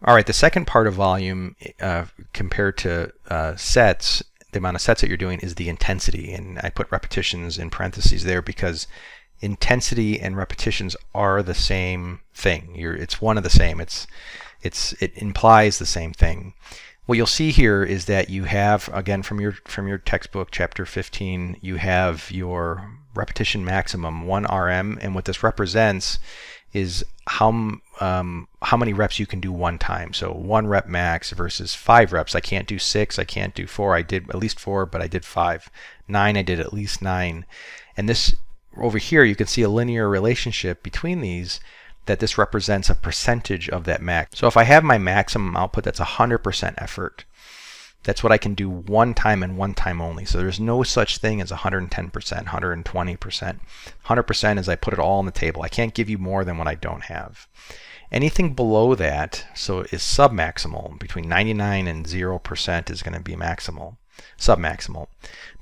All right, the second part of volume compared to sets, the amount of sets that you're doing, is the intensity. And I put repetitions in parentheses there because intensity and repetitions are the same thing. It's one of the same. It implies the same thing. What you'll see here is that you have, again, from your textbook, chapter 15, you have your repetition maximum, 1 RM, and what this represents is how many reps you can do one time. So 1 rep max versus 5 reps. I can't do 6, I can't do 4. I did at least 4, but I did 5. 9, I did at least 9. And this over here, you can see a linear relationship between these, that this represents a percentage of that max. So if I have my maximum output, that's 100% effort. That's what I can do one time and one time only. So there's no such thing as 110%, 120%. 100% is I put it all on the table. I can't give you more than what I don't have. Anything below that, so is submaximal. Between 99 and 0% is going to be maximal, submaximal.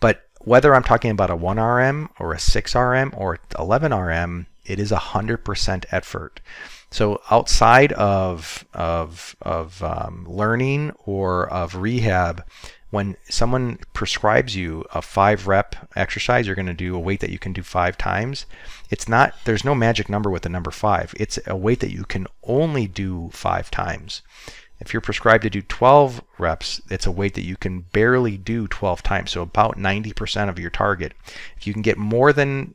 But whether I'm talking about a 1 RM or a 6 RM or 11 RM, it is 100% effort. So outside of learning or of rehab, when someone prescribes you a 5 rep exercise, you're going to do a weight that you can do 5 times. There's no magic number with the number 5. It's a weight that you can only do 5 times. If you're prescribed to do 12 reps, it's a weight that you can barely do 12 times, so about 90% of your target. If you can get more than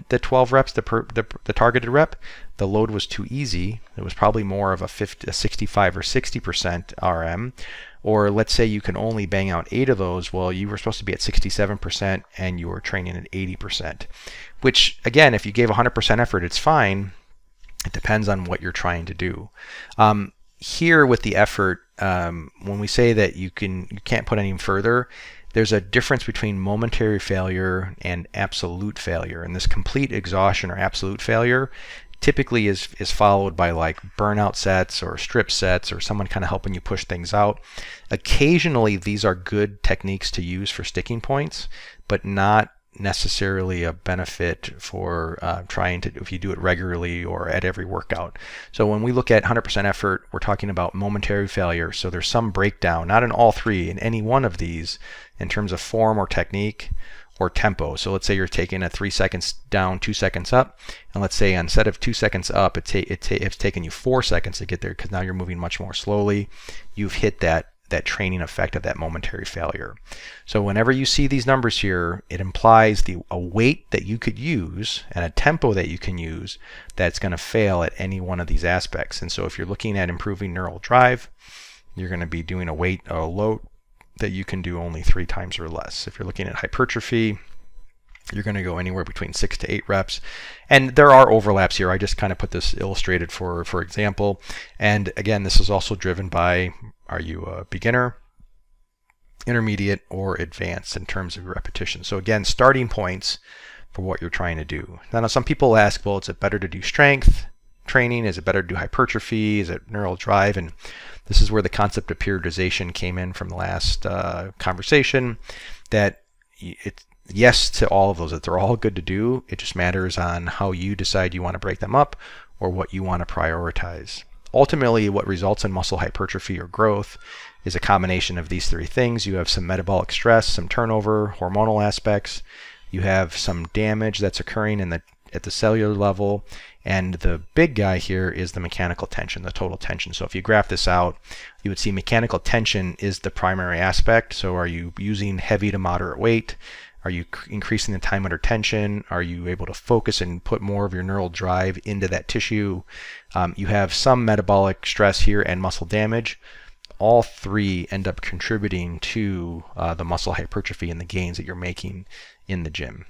the 12 reps, the targeted rep, the load was too easy. It was probably more of a 65 or 60% RM. Or let's say you can only bang out 8 of those. Well, you were supposed to be at 67% and you were training at 80%. Which, again, if you gave 100% effort, it's fine. It depends on what you're trying to do. Here with the effort, when we say that you can't put any further, there's a difference between momentary failure and absolute failure. And this complete exhaustion or absolute failure typically is followed by like burnout sets or strip sets or someone kind of helping you push things out. Occasionally these are good techniques to use for sticking points, but not necessarily a benefit for trying to, if you do it regularly or at every workout. So when we look at 100% effort, we're talking about momentary failure. So there's some breakdown, not in all three, in any one of these, in terms of form or technique or tempo. So let's say you're taking a 3 seconds down, 2 seconds up, and let's say instead of 2 seconds up, it's taken you 4 seconds to get there because now you're moving much more slowly. You've hit that training effect of that momentary failure. So whenever you see these numbers here, it implies a weight that you could use and a tempo that you can use that's going to fail at any one of these aspects. And so if you're looking at improving neural drive, you're going to be doing a load that you can do only 3 times or less. If you're looking at hypertrophy, you're going to go anywhere between 6 to 8 reps. And there are overlaps here. I just kind of put this illustrated for example. And again, this is also driven by, are you a beginner, intermediate, or advanced in terms of your repetition? So again, starting points for what you're trying to do. Now some people ask, well, is it better to do strength training? Is it better to do hypertrophy? Is it neural drive? And this is where the concept of periodization came in from the last conversation, that it's yes to all of those, that they're all good to do. It just matters on how you decide you want to break them up or what you want to prioritize. Ultimately, what results in muscle hypertrophy or growth is a combination of these 3 things. You have some metabolic stress, some turnover, hormonal aspects. You have some damage that's occurring at the cellular level. And the big guy here is the mechanical tension, the total tension. So if you graph this out, you would see mechanical tension is the primary aspect. So are you using heavy to moderate weight? Are you increasing the time under tension? Are you able to focus and put more of your neural drive into that tissue? You have some metabolic stress here and muscle damage. All 3 end up contributing to the muscle hypertrophy and the gains that you're making in the gym.